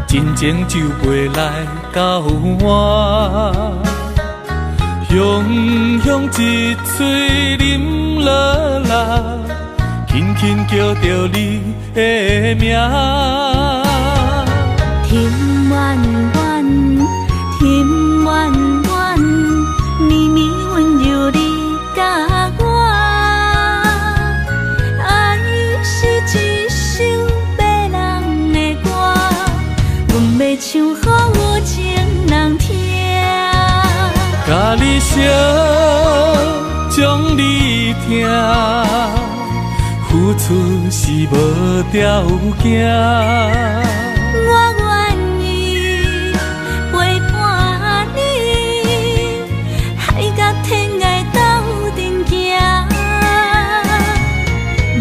真情就袂来到我，雄雄一嘴啉落来，轻轻叫着你的名。天远远，天远远，绵绵温柔你甲我，爱是一首迷人的歌，阮要唱予有情人听。甲你烧，将你听，付出是无条件。我愿意陪伴你，海角天涯斗阵行。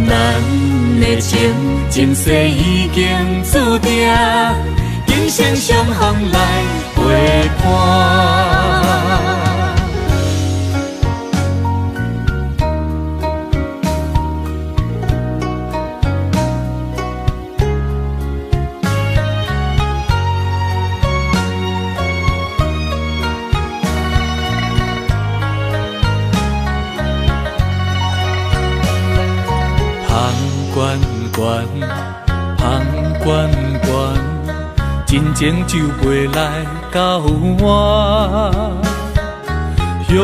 咱的情，前世已经注定，今生相逢来陪伴。关关，真情就袂来到我，雄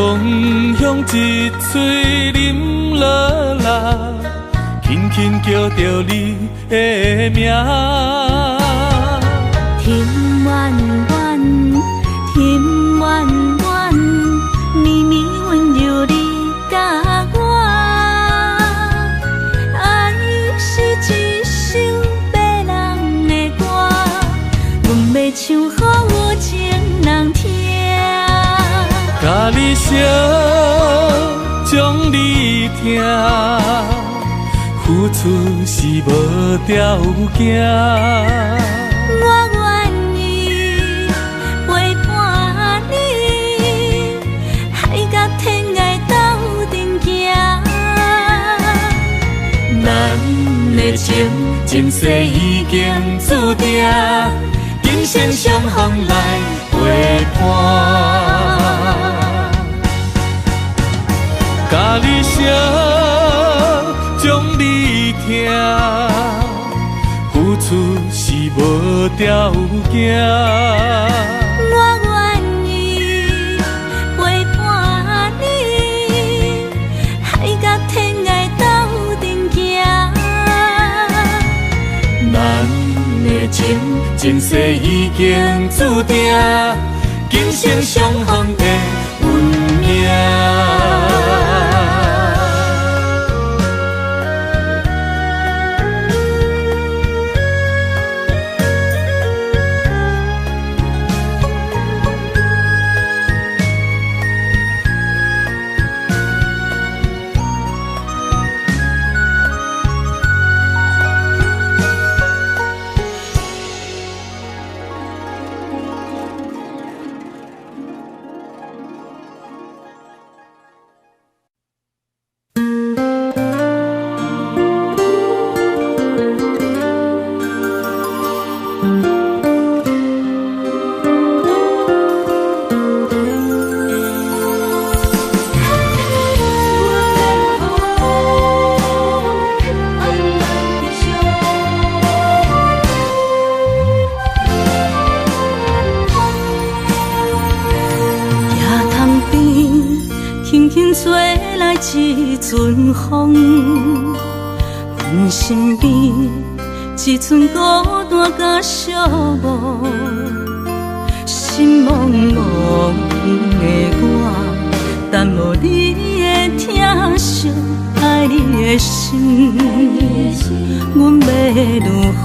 雄一嘴啉落来，轻轻叫着你的名。天远远，天远远，绵绵温柔你甲我，爱是一首迷人的歌，阮要唱予有情人听。甲你烧，将你听，付出是无条件。我愿意陪伴你，海角天涯斗阵行。咱的情，前世已经注定，今生相逢来陪伴。甲你烧，将你听，付出是无条件。我愿意陪伴你，海角天涯斗阵行。咱的情，前世已经注定，今生相逢的运命。一阵风，阮身边一寸孤单甲寂寞，心茫茫的我，等无你的疼惜，爱你的心，阮要如何？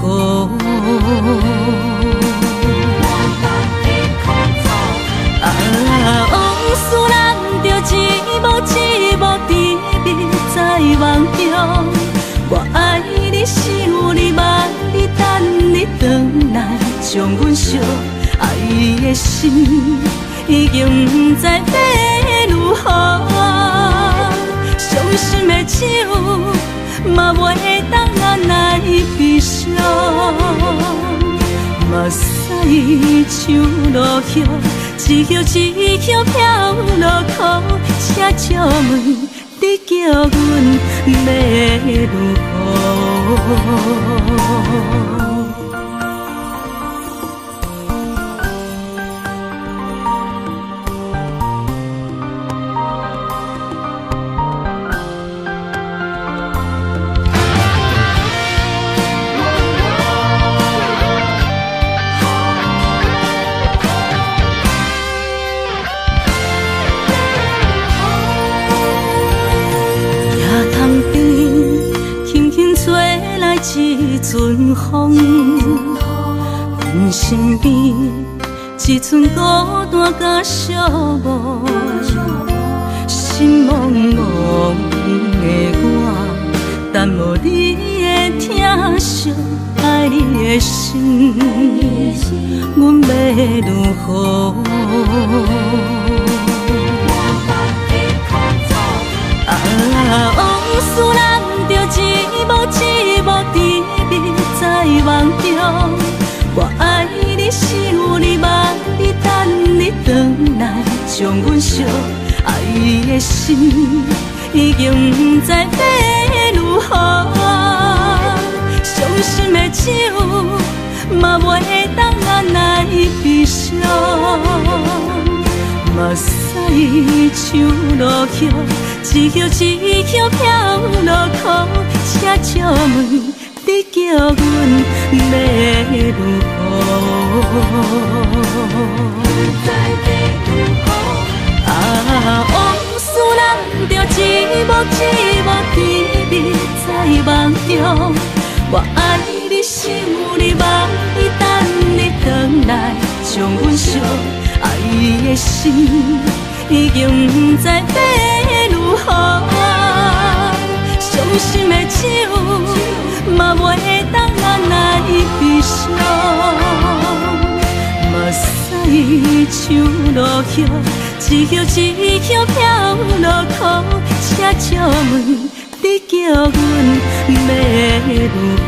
往事人着一幕一幕甜蜜在梦中，我爱你想你望你等你回来，将阮惜爱的心已经不知要如何，伤心的手嘛袂当拿来悲伤，嘛像落叶，一叶一叶飘落雨，车照门，你叫阮要如何？一阵风，阮身边一阵孤单甲寂寞，心茫茫的我，等无你的疼惜，爱你的心，阮要如何？往事人着一幕一幕甜蜜在梦中，我爱你想你望你等你回来，将阮惜爱的心已经不知要如何。伤心的手嘛袂当按来悲伤，目屎像落叶。一叶一叶飘落雨，车照门，你叫阮要如何？往事人着一幕一幕甜蜜在梦中，我爱你想你望你等你回来，将阮惜爱的心已经不知要如何？伤心的手嘛袂当按来悲伤，目屎像落叶，一叶一叶飘落雨，车照门，你叫阮要如何？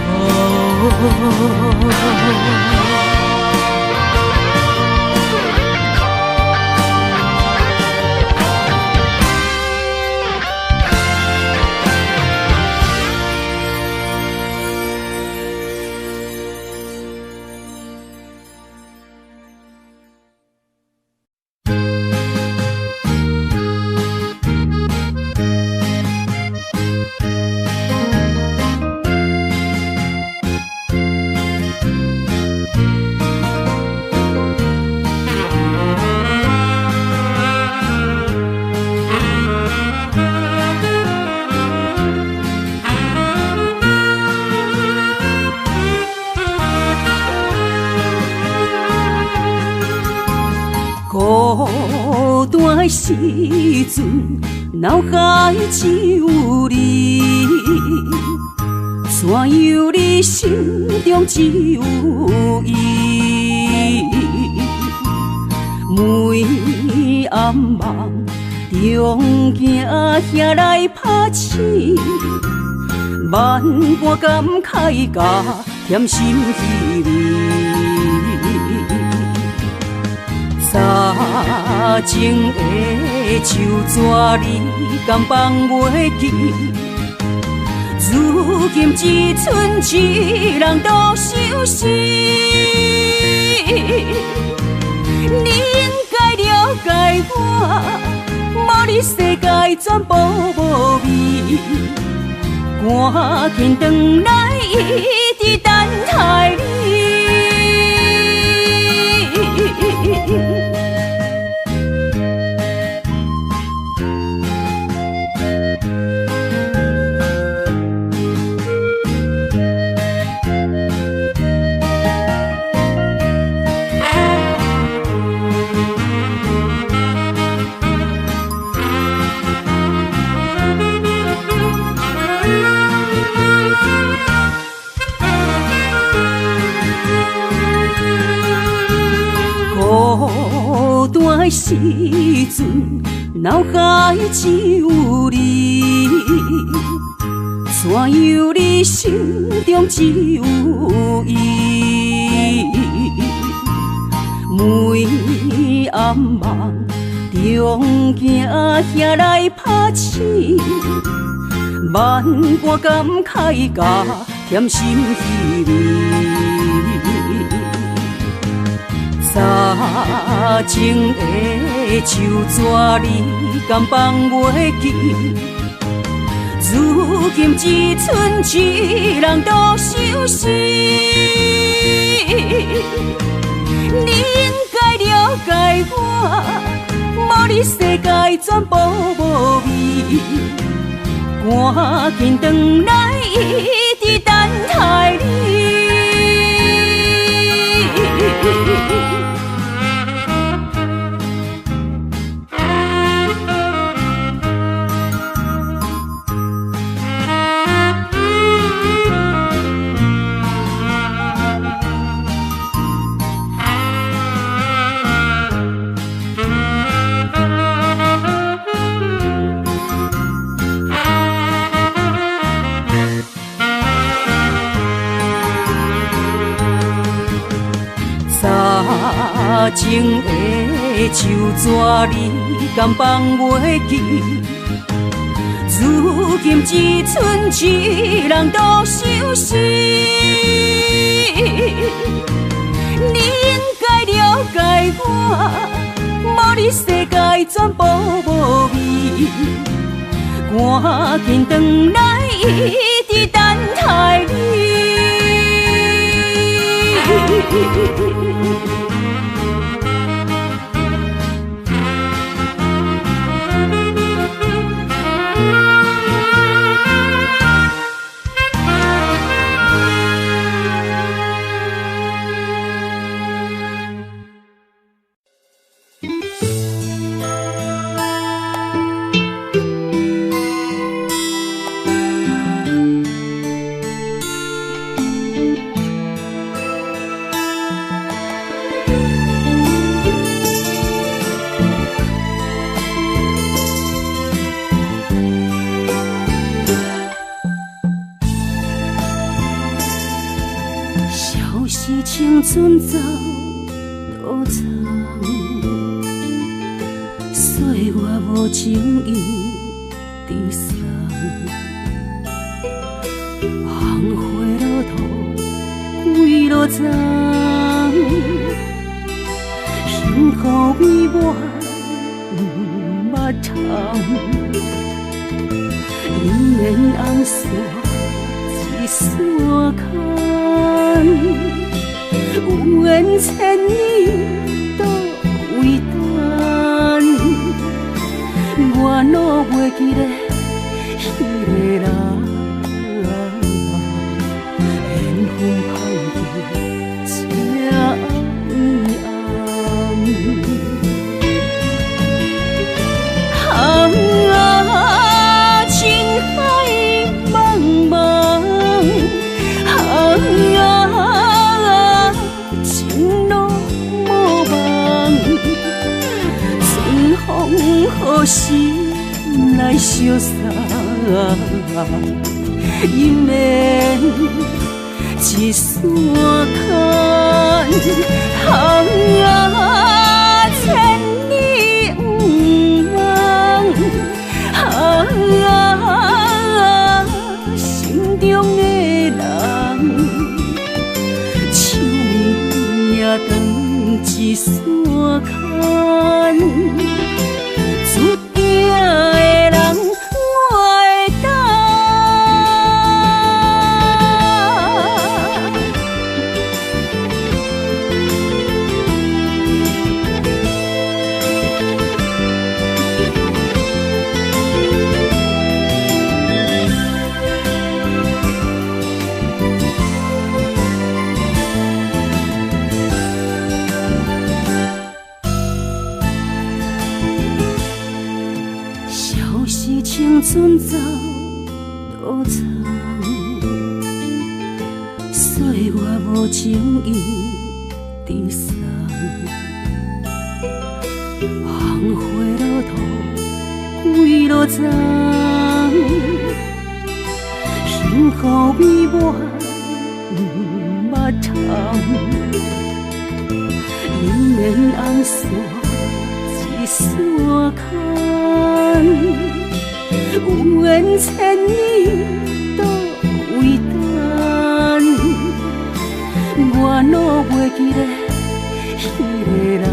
孤单的时阵，脑海只有你，怎样你心中只有伊？每暗梦中惊遐来拍醒，万般感慨甲甜心稀微。早情的手纸你敢放袂记？如今只剩一人独相思。你应该了解我，无你世界全部无味。赶紧回来，一直等待你。孤单的时阵，脑海只有你，怎样你心中只有伊？茫茫，中行兄来拍刺，万般感慨甲添心稀微。早前的手纸你敢放袂记？如今只剩一人独相思。你应该了解我，无你世界全部无味。赶紧转来，一直等待你。早前的手纸你敢放袂记？如今只剩一人独相思。你应该了解我，无你世界全部无味。赶紧转来，一直等待你。青春走多长，岁月无情意地送，红花落土归落丛，幸福美满捌窗，姻缘红线一线牵。有缘千里都为等，我哪袂记得迄个人，缘分芳气这暗暗，情海茫茫，何时来相送？姻缘一线牵，千里不忘，心中的人，手也长一线牵。注定的人，我会等。青春走多长，岁月无情意地送，红花落土归落丛，幸福美满捌窗，姻缘红线山牵，有缘千里都为等，我拢袂记得迄个人。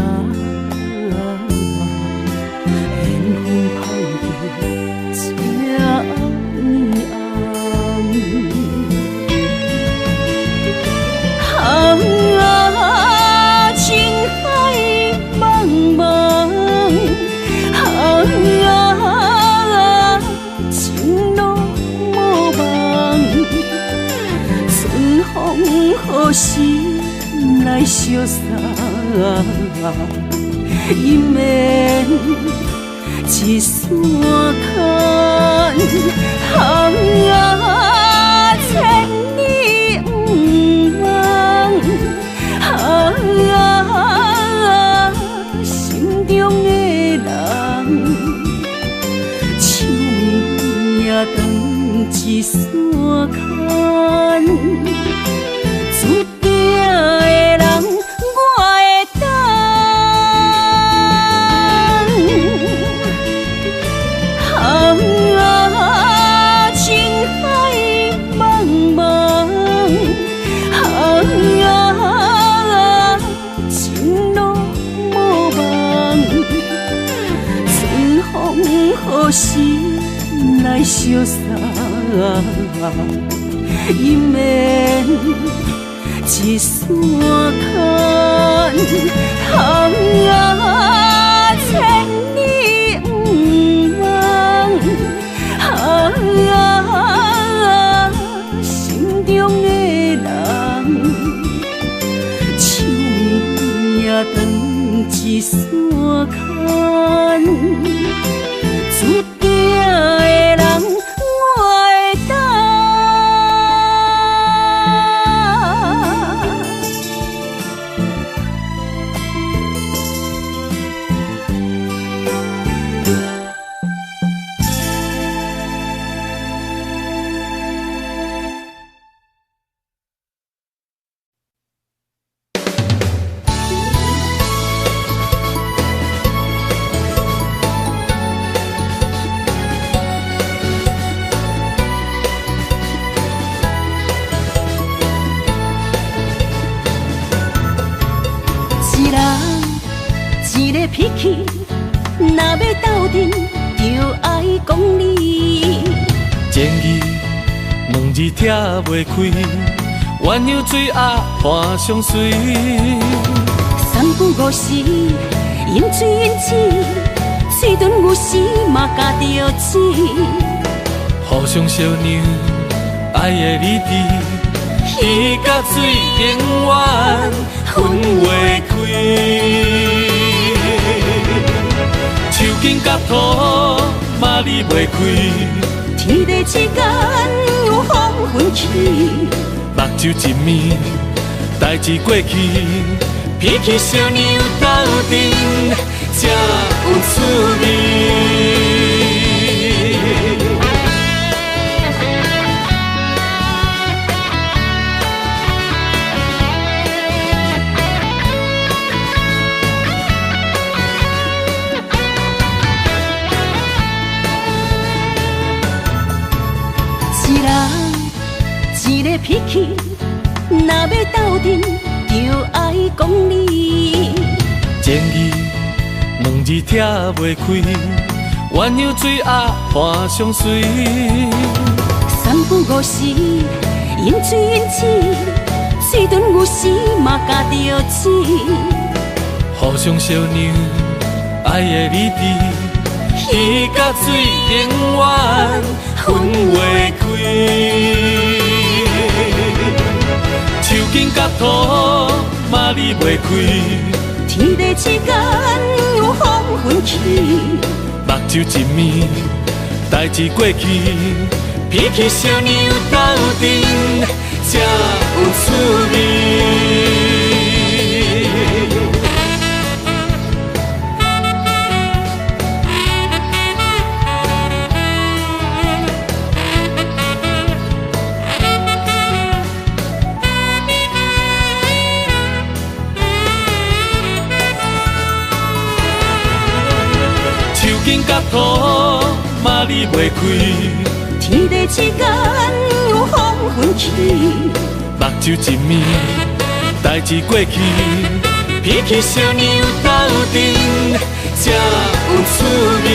好心来相送，姻缘一线牵，千里不忘，心中的人，手也长一线牵。注定的人，我会等。情海茫茫，情路无望，春风好心来相送，姻缘。一线牵，千里不忘，心中的人，手也长一线牵，注定的人，我会等。脾气，若要斗阵，就爱讲理。情义两字拆袂开，鸳鸯水鸭伴相随。三不五时，饮水饮水，水遁有时嘛加着钱。互相相让，爱的理智，鱼甲水永远分袂开。手筋甲土嘛离袂开，天地之间有风分起，目睭一暝，代志过去，脾气小娘斗阵才有趣味。一个脾气，若要斗阵，就爱讲理。情义两字拆袂开，鸳鸯水鸭伴相随。三不五时，饮水饮水，水遁有时嘛加着钱。互相相让，爱的理智，鱼甲水永远分袂开。手筋甲土嘛离袂开，天地之间有风分起，目睭一暝，代志过去，脾气小娘斗阵才有趣味。紧甲土嘛离袂开。天地之间有风云起，目睭一暝，代志过去，鼻起小娘斗阵才有趣味。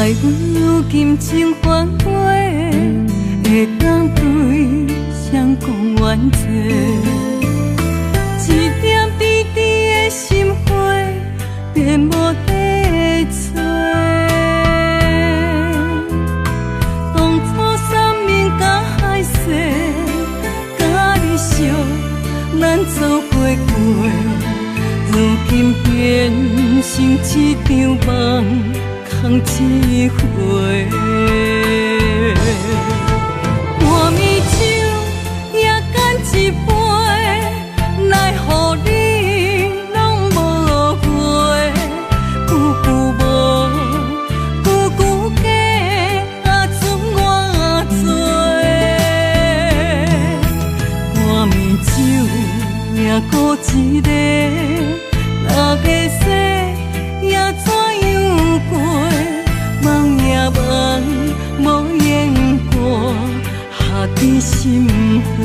爱阮有金情反悔，会当对谁讲冤罪？一点滴滴的心花，变无地找。当初三面甲海誓，甲你相，咱走过过，如今变成一场梦。空一回，半暝酒也干一杯，奈何你拢无回？久久无，久久假，啊准我做。半暝酒也孤一个，哪个说也怎样过？梦也梦，无言过，下伫心花。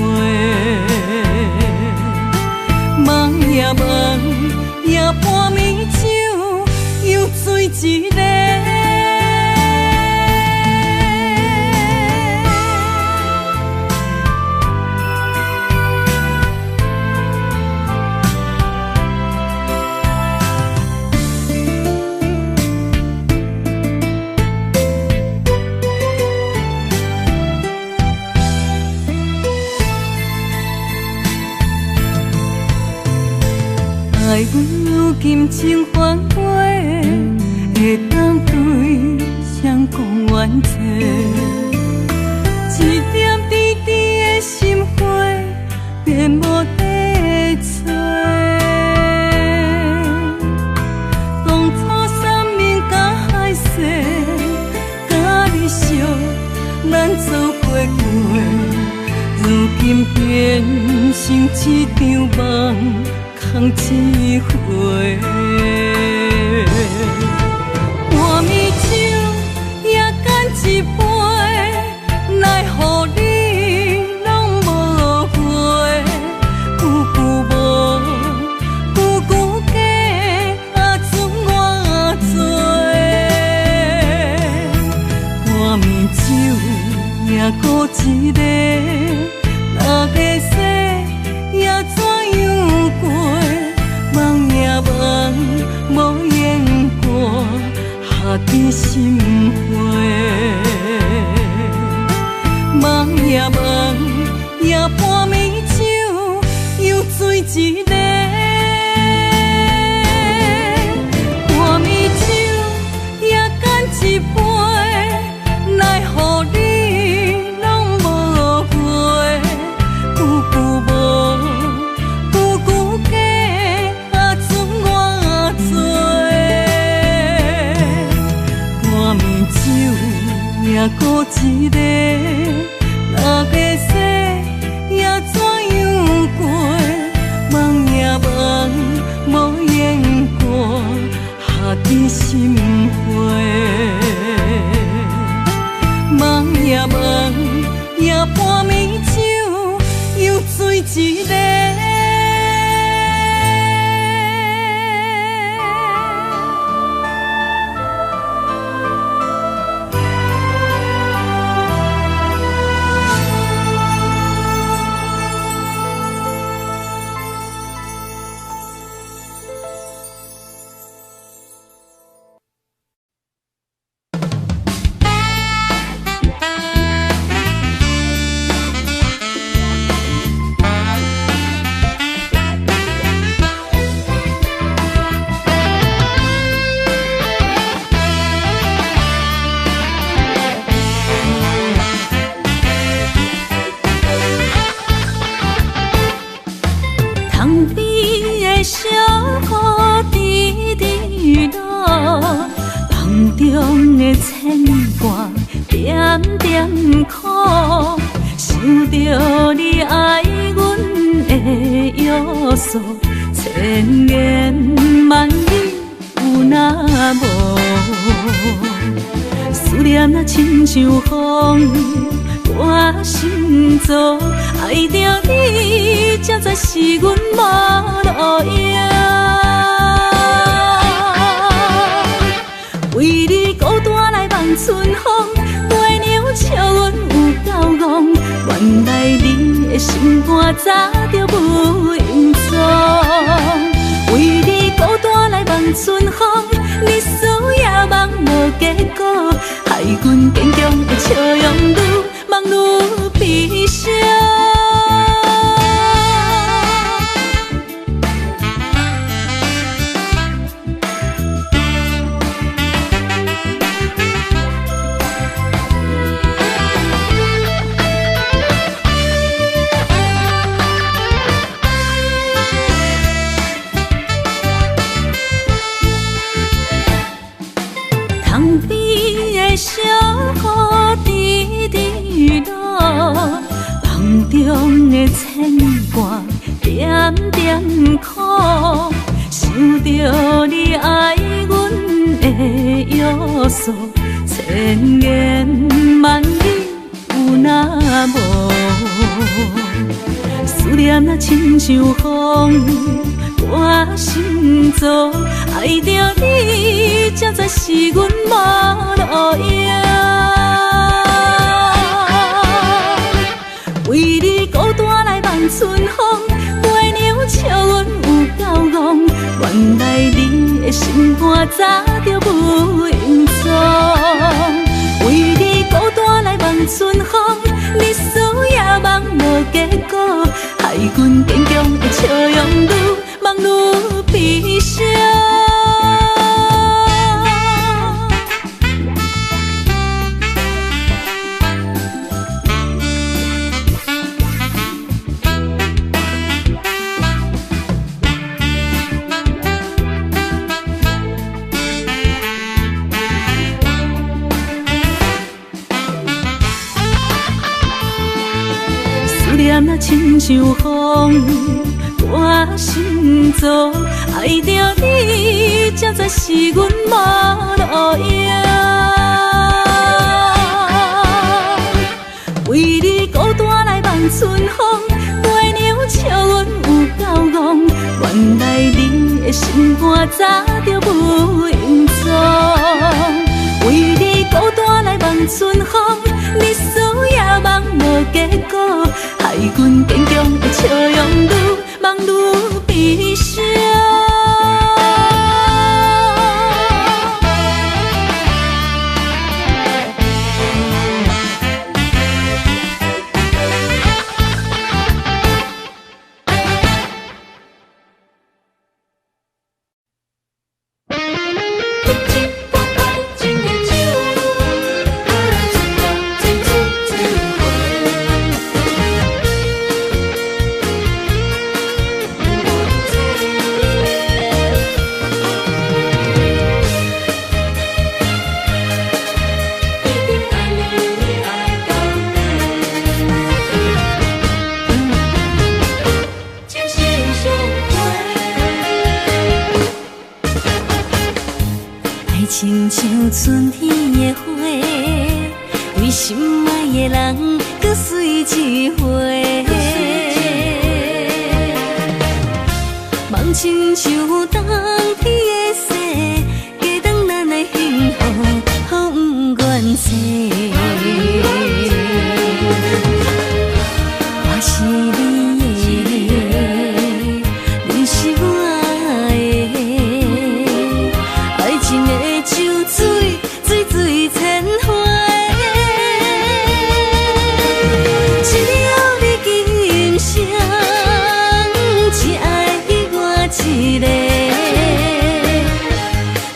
梦也梦，也半暝酒，又醉一个。爱阮有金情反悔，会当对谁讲冤罪？一点滴滴的心花，变无地找。当初三面甲海誓，甲你相，咱走过过，如今变成一场梦。空一回，半暝酒也干一杯，奈何你拢无回？久久无，久久假，啊准我做。半暝酒也孤一个，哪个说也怎样过？梦也梦，无言过，下伫心花。梦也梦，也半暝酒，又醉一个。半暝酒也干一杯，奈何你拢无回？久久无。也孤一个，哪个说也怎样过？梦也梦，无言过，下伫心花。梦也梦，也半暝酒，又醉一个。千言万语有那无？思念啊，亲像风，我心中爱着你，才知是阮无路用。为你孤单来梦望春风，月娘笑阮有够戆，原来你的心肝早就不隐藏。为你孤单来望春风，日思夜梦无结果，害阮坚强的笑容愈梦愈悲伤。塘边的小河滴滴落，梦中的牵挂点点苦，想着你爱阮的约束，千言万语有那无？思念啊亲像风，我心中爱着你，才知是阮无路用。为你孤单来望春风，月娘笑阮有够戆，原来你的心肝早就不隐藏。为你孤单来望春风，日思夜梦无结果，害阮坚强的笑容愈梦愈悲伤。思念啊亲像风，我心中爱着你，才知是阮无路用。为你孤单来望春风，月娘笑阮有够戆，原来你的心肝早就不隐藏。为你孤单来望春风，日思夜梦无结果，害阮坚强的笑容愈梦愈悲伤。亲像春天的花，为心爱的人搁水一回。梦亲像冬天的雪，加长咱的幸福，予不愿舍。我是你的，你是我的，爱情的像水，水水千回。只要你今生只爱我一个，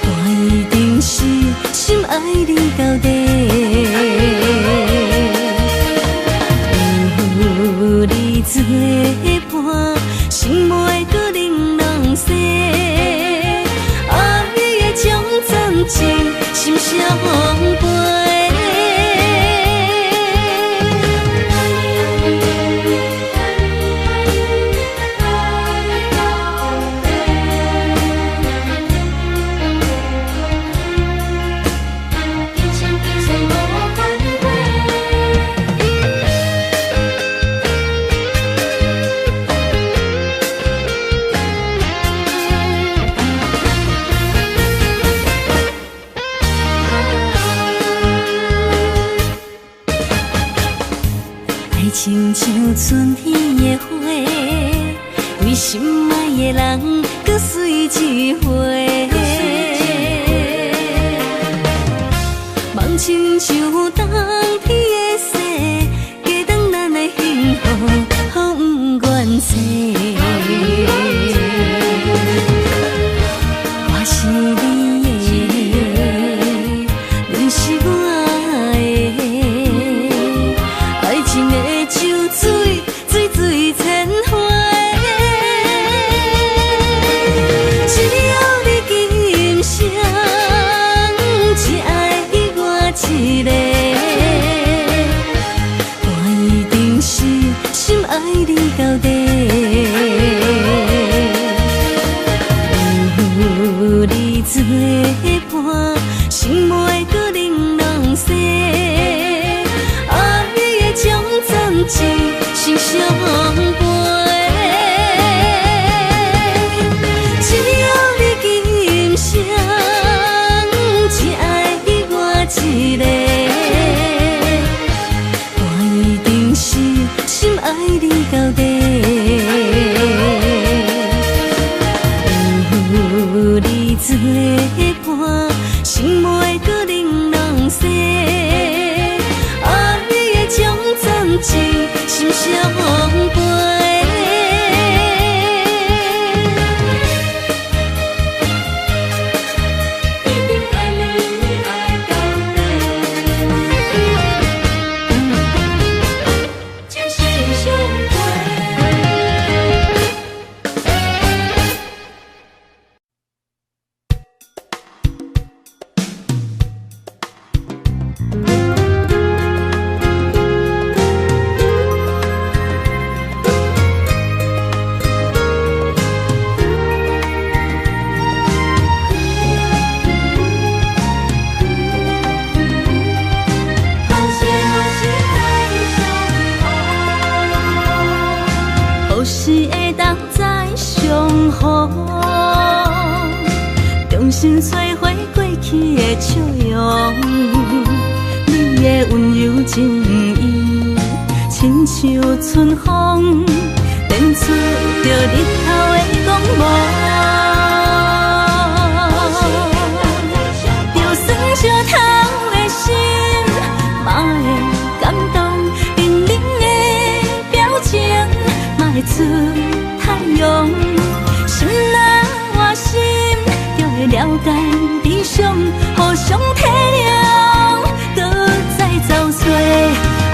我一定是心爱你到底。有你作伴，心袂搁玲珑洗。爱的种暂情，心相陪。春天的花，为心爱的人，搁随一回。梦亲像冬天的雪，加长咱的幸福，好不愿逝。我是你的，你是我的，爱情的像水，水水千回。只要你今生只爱我一个，我一定是心爱你到底。有你作伴，心袂搁玲珑色，爱的种暂时是相陪。只要你今生只爱我一个，我一定是心爱你到底。有你作伴，心袂搁玲珑色，爱的种暂时心相陪。何时会当再相逢？重新找回过去的笑容，你的温柔情意，亲像春风，电出着日头的光芒。就算烧透的心，嘛会感动，冷冷的表情。会出太阳，心若换心，就会了解理想，互相体谅，搁再走找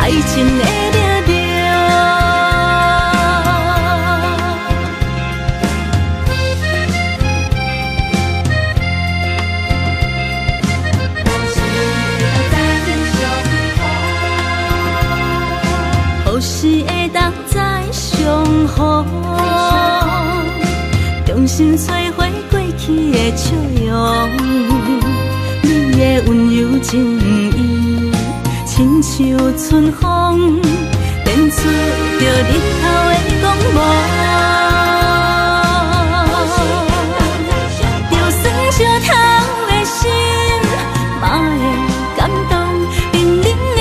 爱情的力量。何时会当再相逢？重新找回过去的笑容，你的温柔情意，亲像春风，电出着日头的光芒。就算烧透的心，嘛会感动，冷冷的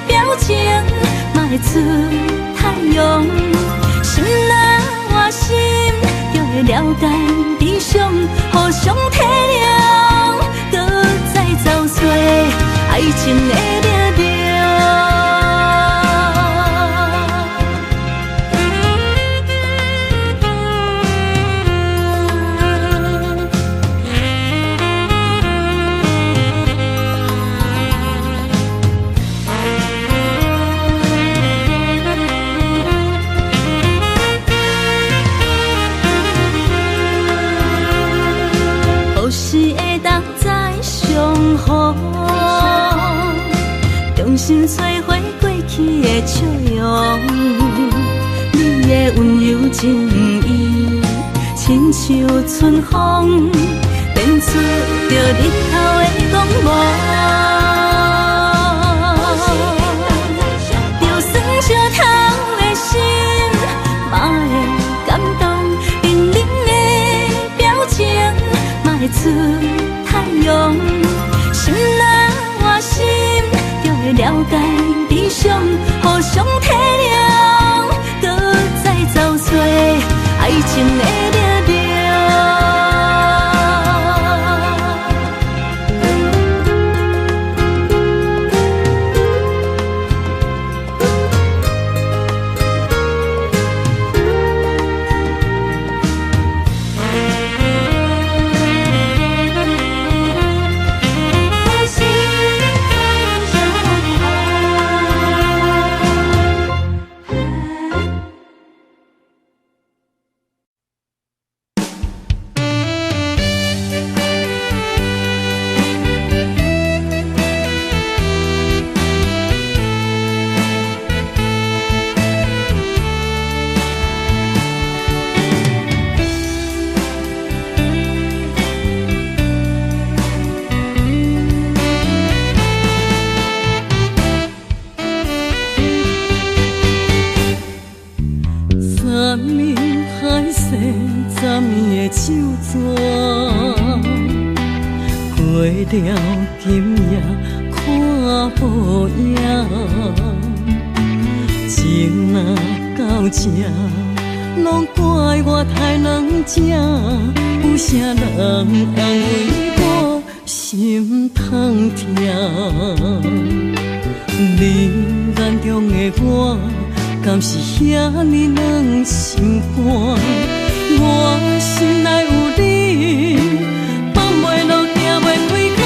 表情，嘛会出太阳。心若换心，就会了解理想，互相体谅，搁再走找爱情的力量。何时会当再相逢？重新找回过去的笑容，你的温柔情意，亲像春风，电出着日头的光芒。就算烧透的心，嘛会感动，冷冷的表情，嘛会出太阳。心若换心，就会了解理想，互相体谅。心会抓着。过了今夜看无影，情若到这，拢怪我太软情，有啥人安慰我心痛痛？你眼中的我，敢是遐尼软心肝？我心内有你，放袂落，行袂开口。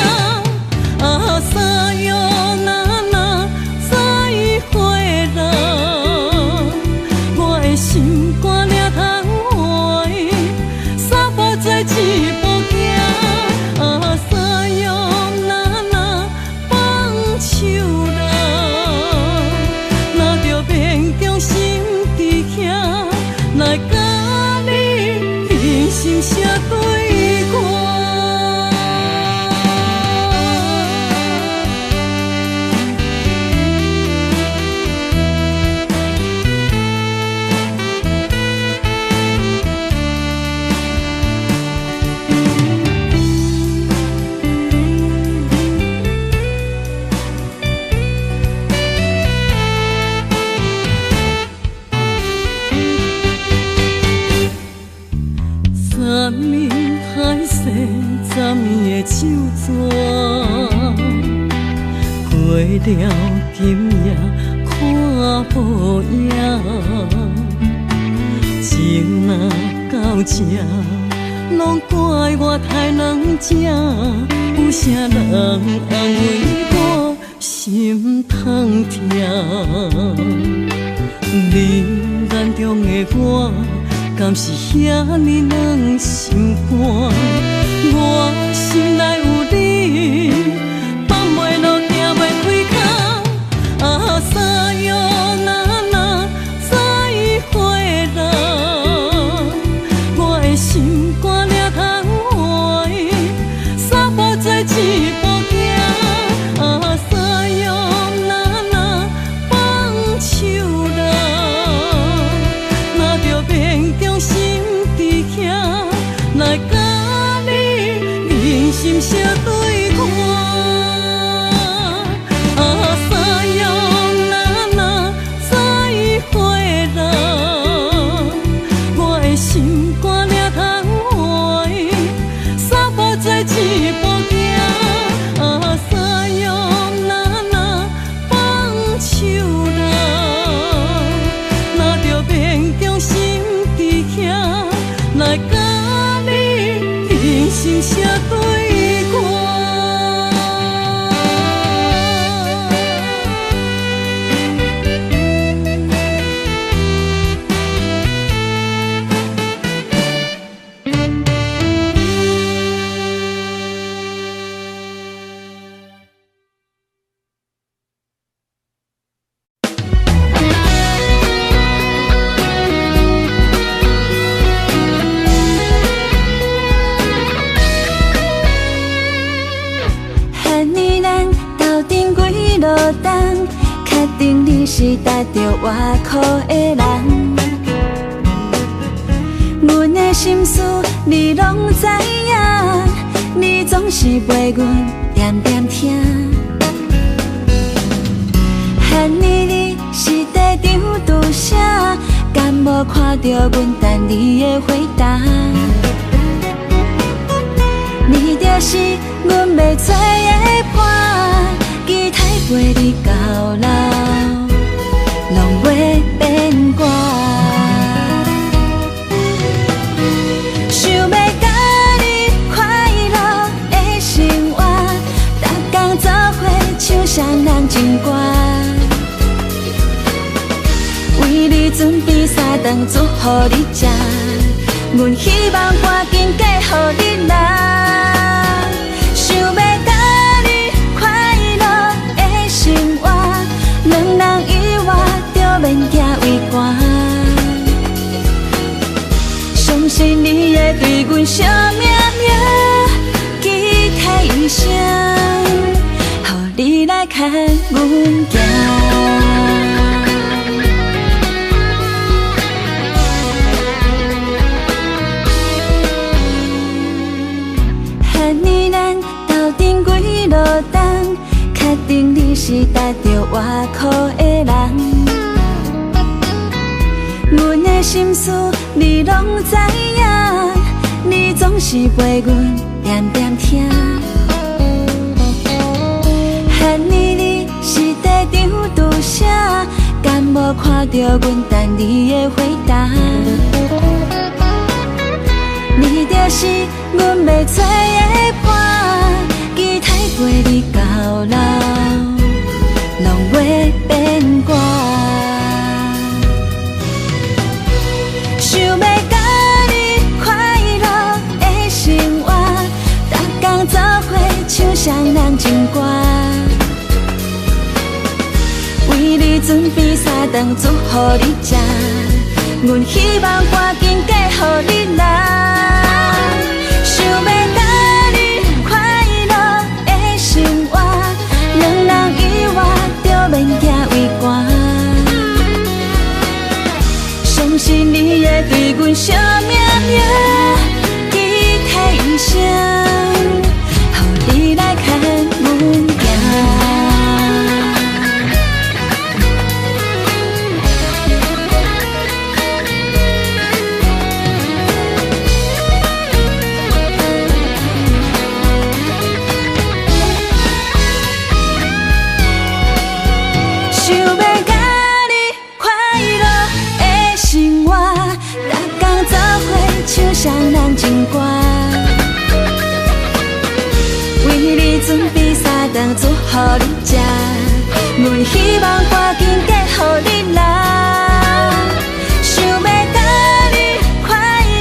啊，三月那再会啦，我的心肝抓通换，三步做一步行。啊，三月那放手啦，若着命中心伫遐，来甲你心声对看。三面海誓，十年的手纸，过了今夜看无影，情若到这，拢怪我太软情，有啥人安慰我心痛痛？你眼中的我，敢是遐尼软心肝？我心内有你，放袂落，行袂开口。啊，三月那再会啦，我的心肝抓通换，三步做一步行。啊，三月那放手啦，若着命中心伫遐，来甲你心声对看。啊，三月那再会啦，我的心肝抓通换，三步做一步行。啊，三月那放手啦，若着命中心伫遐，来甲你心声对看。确定你是踏着外裤的人，阮的心事你拢知影，你总是陪阮点点听。喊你是地场拄啥？敢无看到阮等你的回答？你就是阮要找的伴，期待陪你到老，拢袂变卦。想要甲你快乐的生活，逐天做伙唱双人情歌，为你准备3顿煮予你食，阮希望赶紧嫁予你啦。想要甲你快乐的生活，两人以外就免行为寒。相信你会对阮惜命命，期待一生，予你来牵阮行。确定你是踏着外裤的人，阮的心事你拢知影，你总是陪阮点点听。遐年你是地场拄啥，敢无看到阮等你的回答？你就是阮要找的伴，期待陪你到老，拢袂变卦。想要甲你快乐的生活，逐天做伙唱双人情歌，为你准备3顿煮予你食，阮希望赶紧嫁予你啦。想要甲你快乐的生活，两人以外就免行为寒。相信你会对阮惜命命，期待一生，予你来牵阮行。双人情歌，为你准备3顿煮予你食，阮希望赶紧嫁予你啦。想要甲你快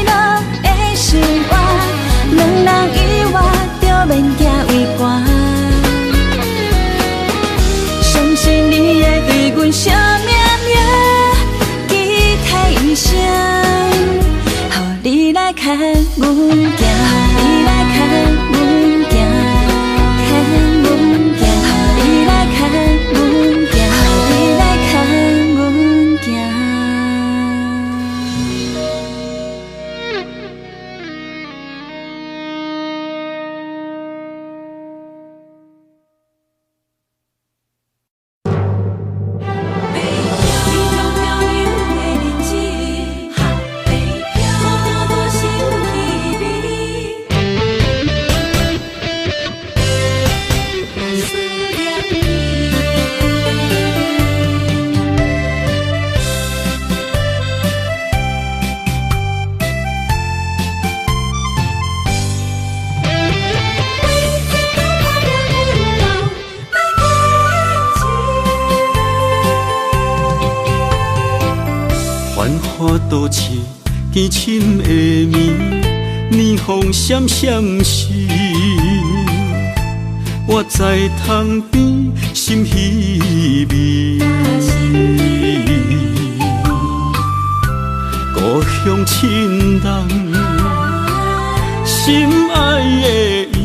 乐的生活，两人以外就免行为寒。相信你会对阮惜命命，期待一生。你来牵阮行，你来牵阮行，牵阮行，你来牵阮行，你来牵阮行。都市凄深的暝，霓虹闪闪时，我在窗边心稀微。故乡亲人，心爱的伊，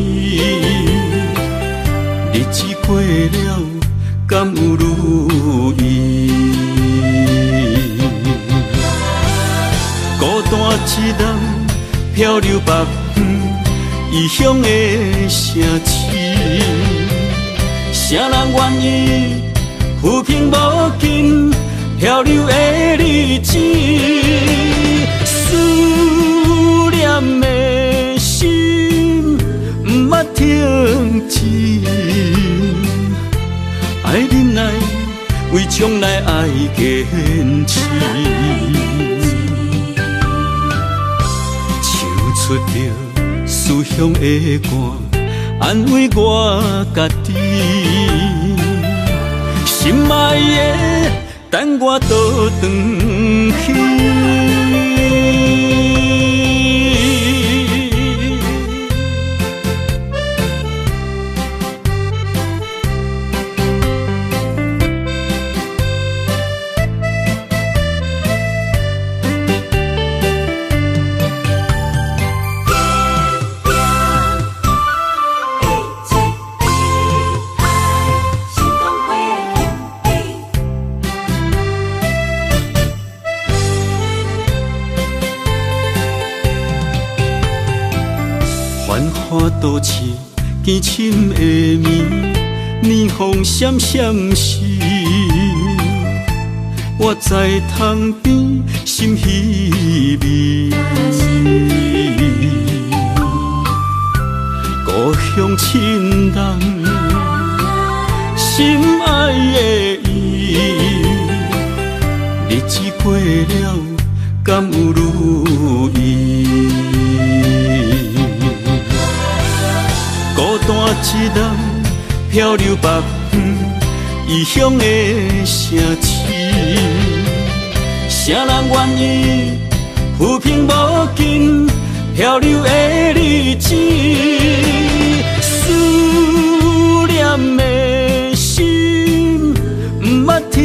日子过了，敢有如意？孤单一人漂流北远异乡的城市，啥人愿意浮萍无尽漂流的日子，思念的心不捌停止，爱忍耐，为将来爱坚持，唱出着思乡的歌，安慰我家己，心爱的，等我倒转去。繁华都市，见深的暝，霓虹闪闪时，我在塘边心稀微。故乡亲人，心爱的伊，日子过了，敢有如意？孤单一人漂流北方，异乡的城市，谁人愿意浮萍无尽漂流的日子？思念的心不捌停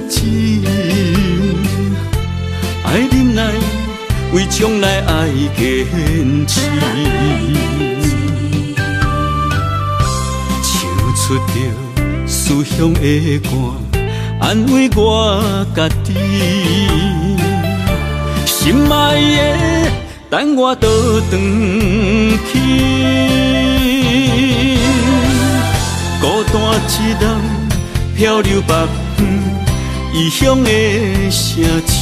止，爱忍耐，为将来爱坚持。出着思乡的歌，安慰我家己，心爱的，等我倒转去。孤单一人漂流北方，异乡的城市，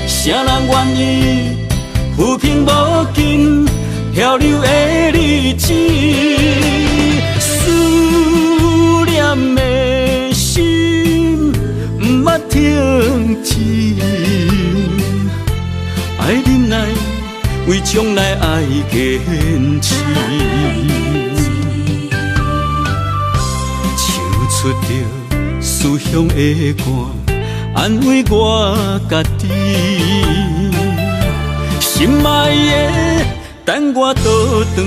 谁人愿意浮萍无尽漂流的日子？思念的心不捌停止，爱忍耐，为将来爱坚持。唱出着思乡的歌，安慰我家己，心爱的，等我倒转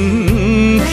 去。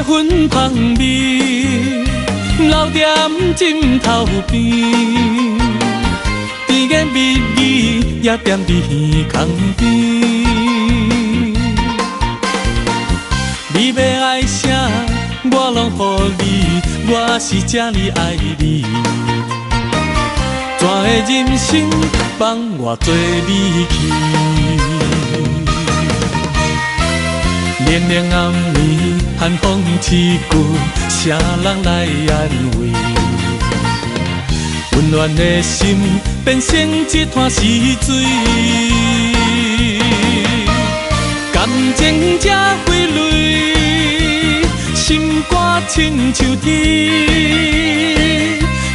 粉芳味，留踮枕头边，甜言蜜语也踮伫耳孔边。你要爱啥，我拢予你，我是这呢爱你。怎会任性放我做你去？连连暗暝，寒风刺骨，谁人来安慰？温暖的心变成一滩死水，感情才挥泪，心肝亲像铁，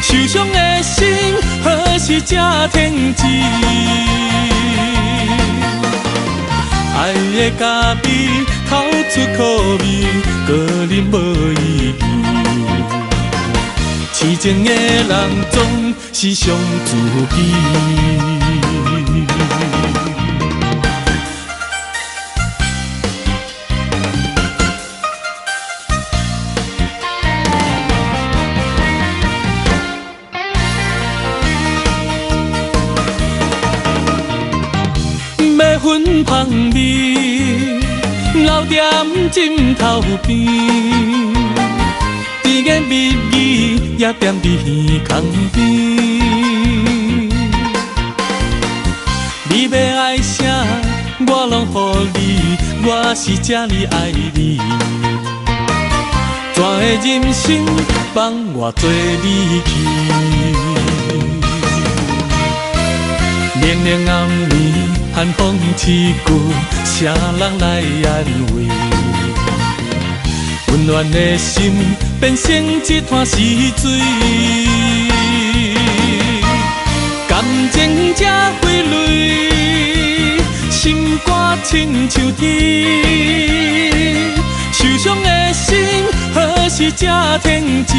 受伤的心何时才停止？爱的咖啡透出苦味，个人无情的人总是伤自己。要分芳味，留踮枕头边，甜言蜜语也踮伫耳孔边。你要爱啥，我拢予你，我是这呢爱你。怎会任性放我做你去？连连暗暝。寒风刺骨，谁人来安慰？温暖的心变成一滩死水，感情才会泪，心肝亲像铁，受伤的心何时才停止？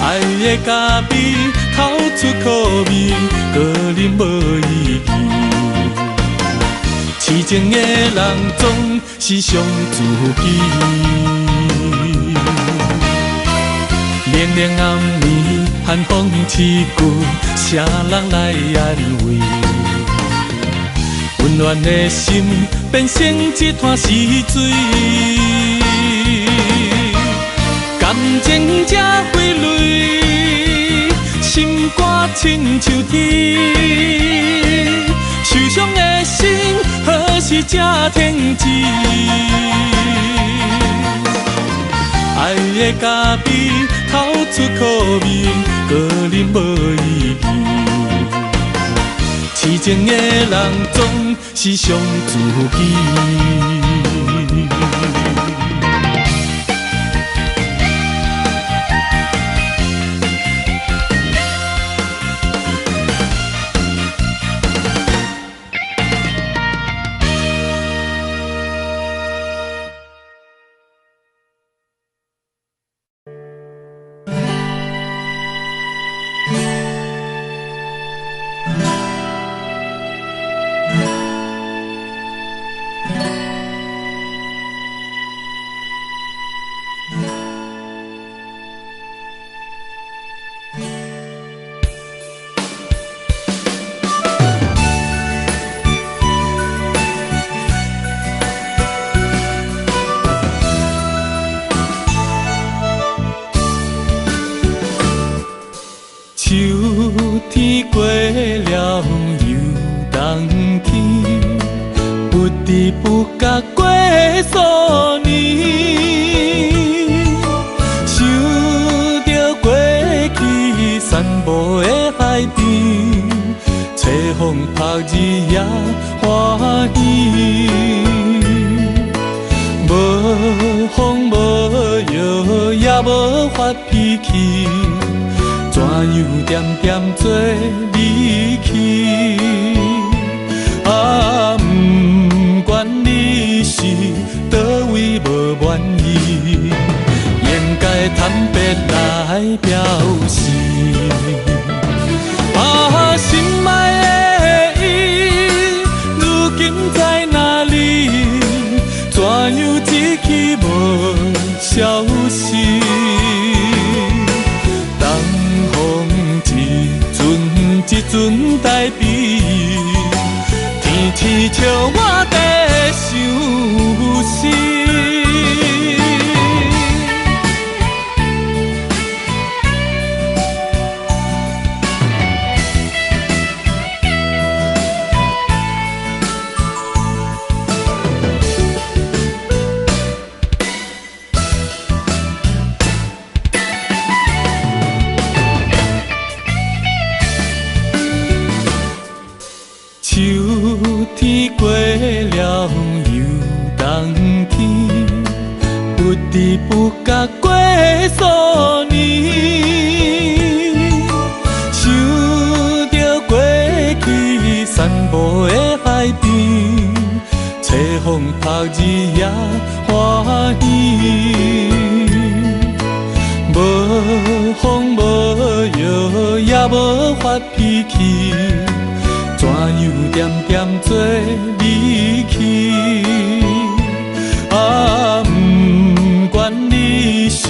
爱的咖啡透出苦味，个人无意义。痴情的人总是伤自己。连连暗暝，寒风刺骨，谁人来安慰？温暖的心变成一滩死水，感情才会泪，心肝亲像铁，受伤的心何时才停止？爱的咖啡透出苦味，个人无意义。痴情的人总是伤自己。过了又冬天，不知不觉过数年，想着过去散步的海边，吹风晒日也欢喜，无风无雨也无发脾气。怎样点点做离去？啊，不管你是倒位无满意，应该坦白来表示。啊，心爱的伊，如今在哪里？怎样一去无消息？一阵代笔，天天笑我在想死。秋天过了又冬天，不知不觉过数年，想着过去散步的海边，吹风晒日也欢喜，发脾气，怎样点点做离去？啊，不管你是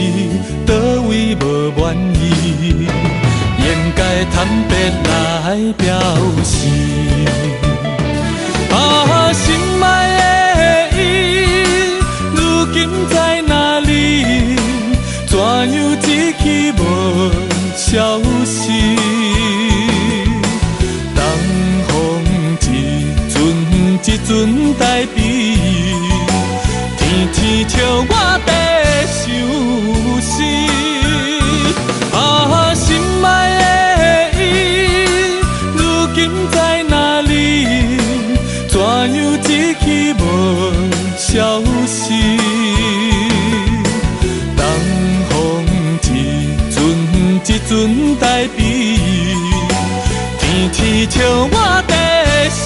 倒位无满意，应该坦白来表示。啊，心爱的伊，如今在哪里？怎样一去无消息？东风一阵代笔，天笑我在想死。啊，心爱的伊，如今在哪里？怎样一去无消息？一阵代笔，天笑我在想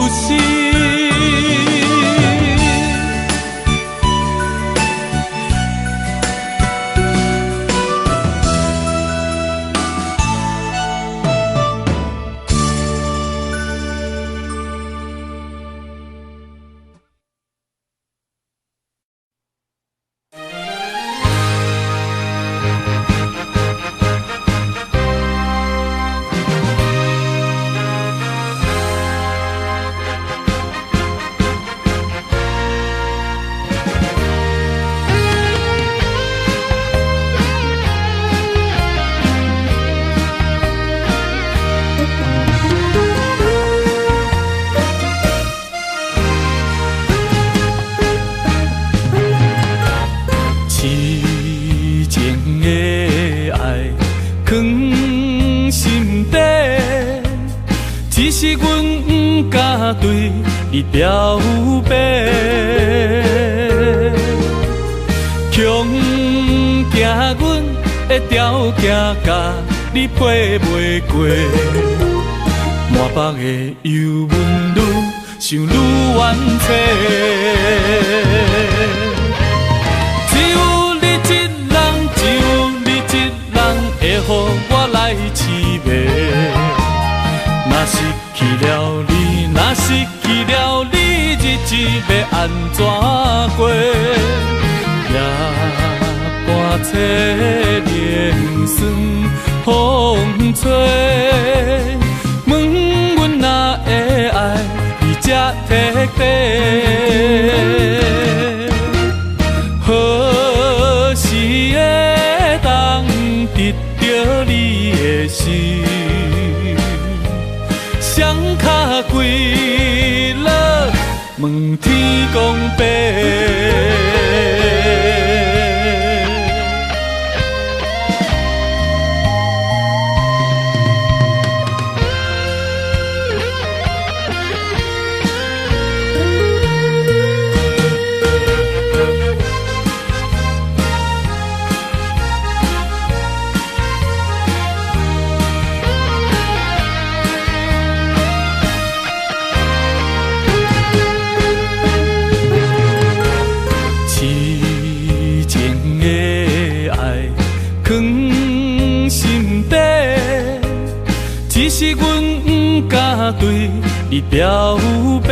死。对你表白，强行阮的条件甲你配袂过，满腹的忧闷愈想愈怨气，只有你一人，只有你一人会予我来凄迷，若失去了你，若失去了你，日子要安怎过？夜半摕莲霜风吹，问阮哪会爱你这彻底？何时会当得到你的心？双脚跪落，问天公伯。只是阮不敢对你表白，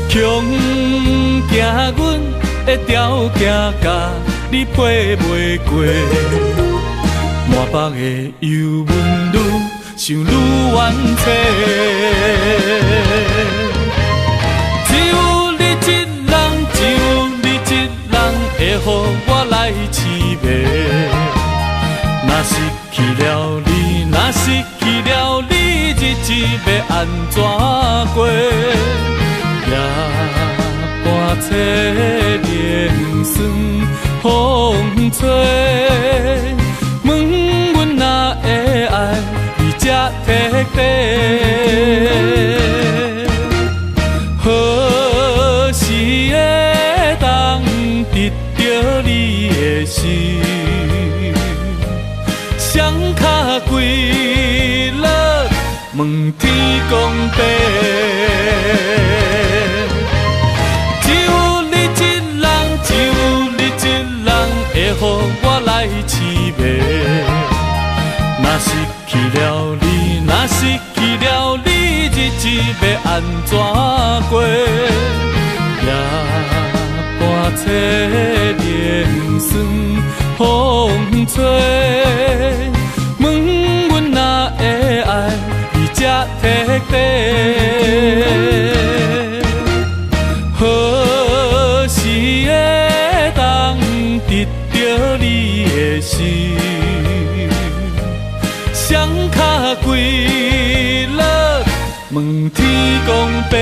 强行阮的条件甲你配袂过，满腹的忧闷愈想愈怨气，只有你一人，只有你一人会予我来凄迷。若失去了你，若失去了你，日子要安怎过？夜半摕莲霜风吹，问阮哪会爱你这彻底？何时会当得到你的心？双脚跪落，问天公伯。只有你一人，只有你一人会予我来凄迷。若失去了你，若失去了你，日子要安怎过？夜半切莲霜风吹，问阮哪会爱伊这彻底？何时会当得到你的心？双脚跪落，问天公伯。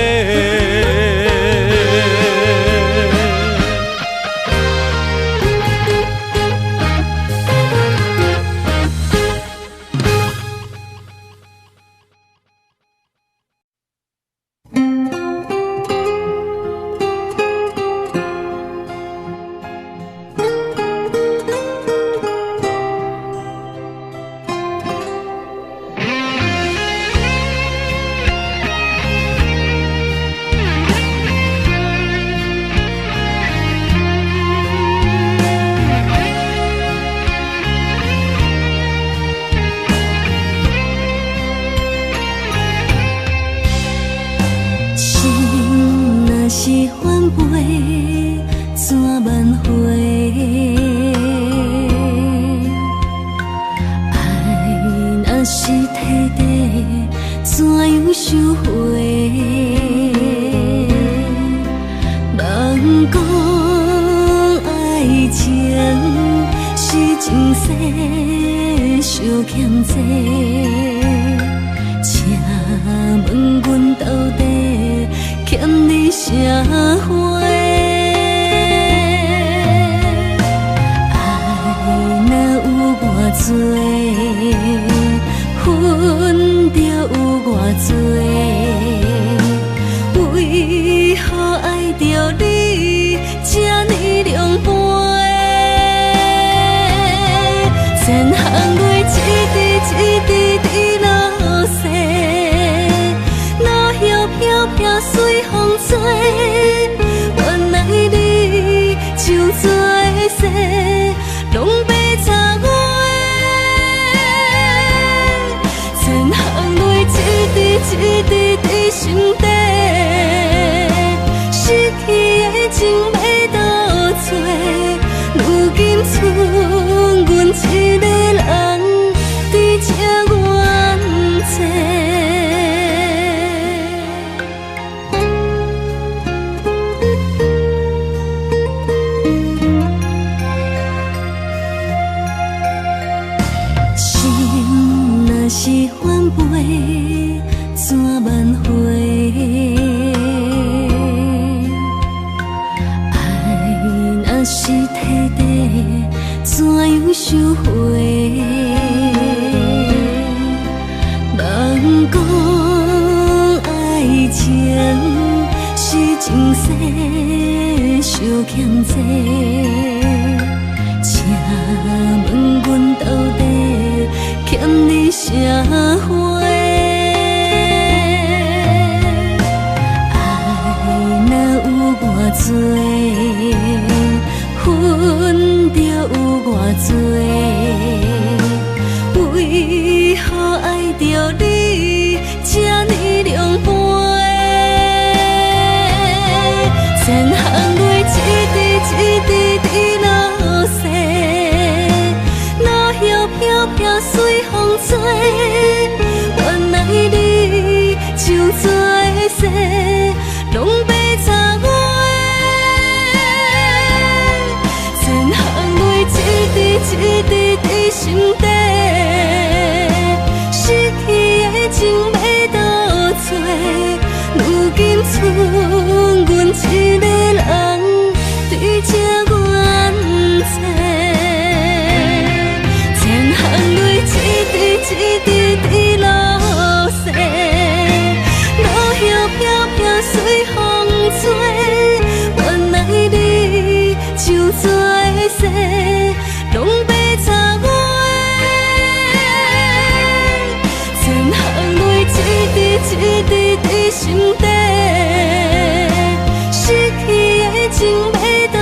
情要倒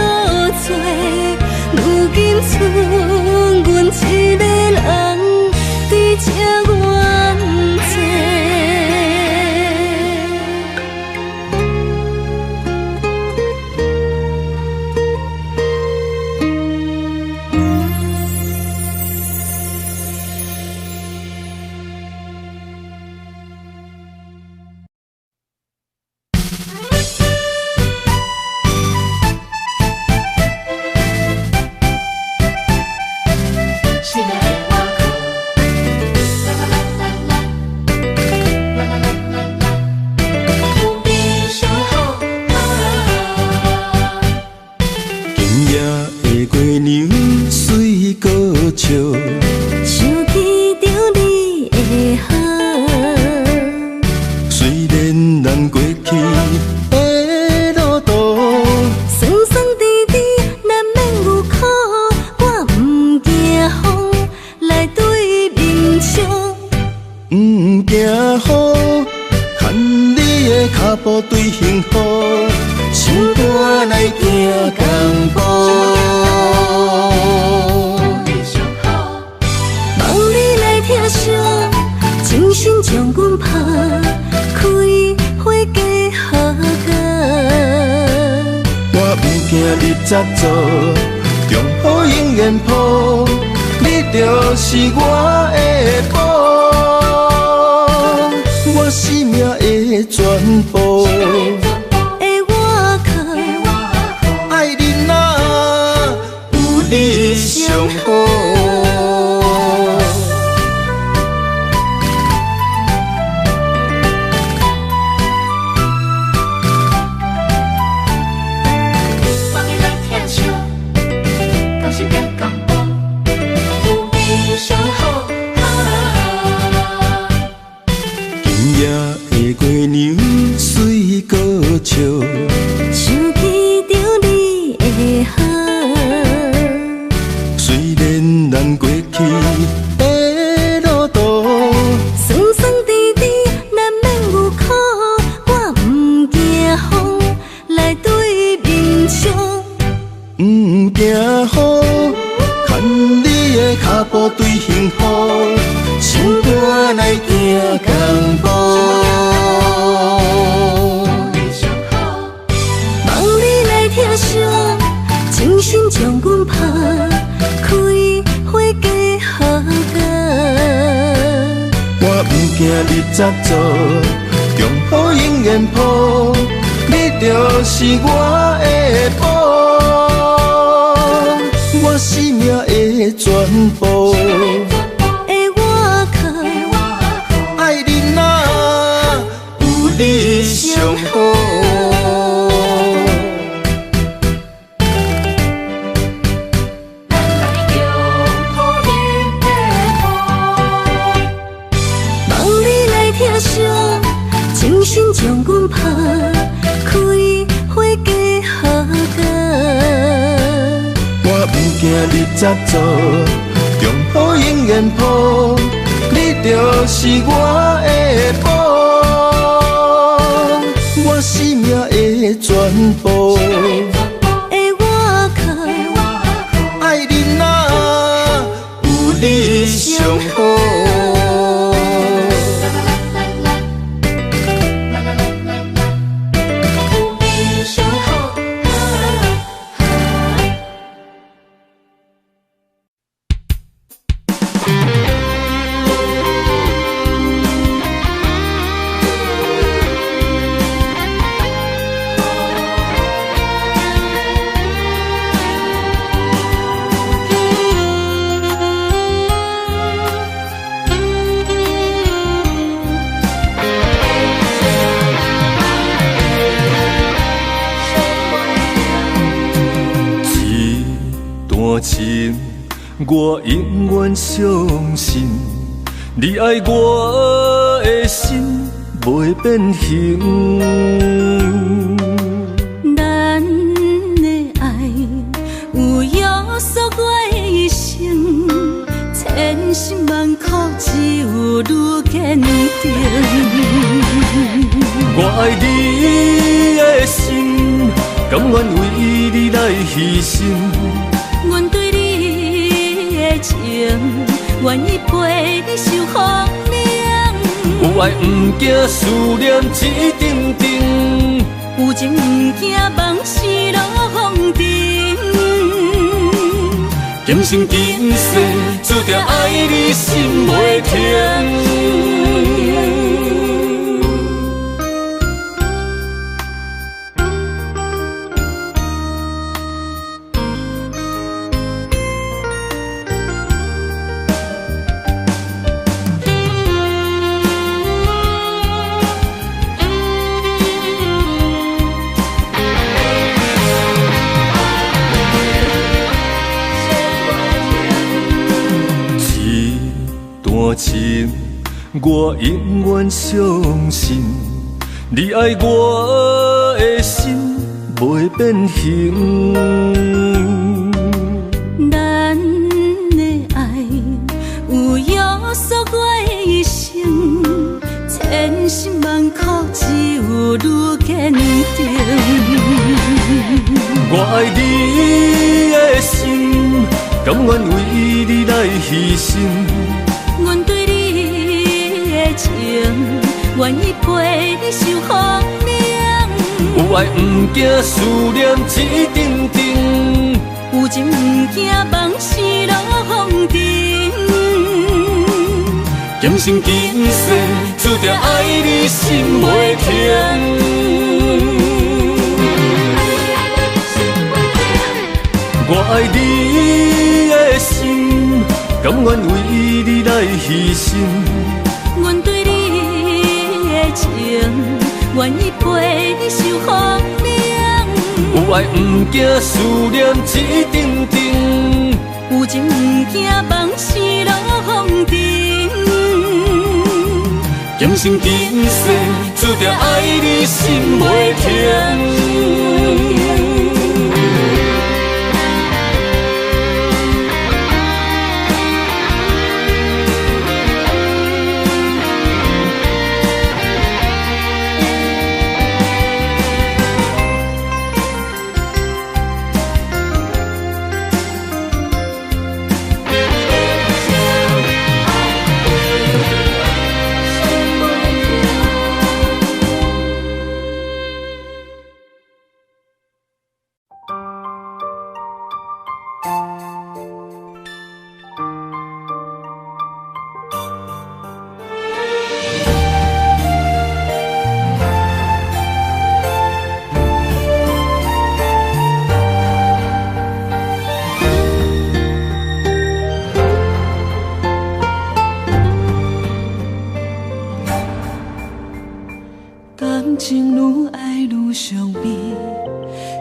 找，如今。你早做，中好永远抱，你就是我的宝，我生命的全部。的我靠，爱你哪有你上好。想起着你的好，虽然咱过去的路途，酸酸甜甜难免有苦，我不惊风来对面冲，不惊雨，牵你的脚步对幸福，心肝来行共步。精心将阮拍开花嫁好歌，我不惊你早做，中好永远抱，你就是我的宝，我生命的全部。的我靠，爱你哪有你上好。精心将阮拍开花嫁好歌，我不惊你早做，中好永远抱，你就是我的宝，我生命的全部。的我靠，爱你哪有你上好。情，我永远相信，你爱我的心袂变形。咱的爱有约束我一生，千辛万苦只有愈坚定。我爱你的心，甘愿为你来牺牲。阮对你的情，愿意陪你受风凉。有爱不惊思念一阵阵，有情不惊梦死落风尘。今生今世注定爱你心袂停。情，我永远相信，你爱我的心袂变形。咱的爱有约束我一生，千辛万苦只有愈坚定。我爱你的心，甘愿为你来牺牲。阮对你的情，愿意陪你受风凉。有爱不惊思念一阵阵，有情不惊梦死落风尘。今生今世注定爱你心袂停。我爱你的心，甘愿为你来牺牲。阮对你的情，愿意陪你受风凉。有爱不惊思念一阵阵，有情不惊梦死落风尘。今生今世注定爱你心袂停。感情愈爱愈伤悲，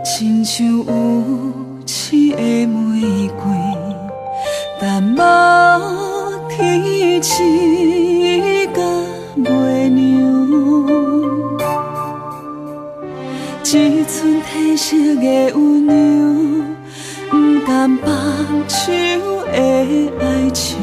亲像有刺的玫瑰，但无天刺甲袂凉。一寸褪色的温柔，不甘放手的哀笑。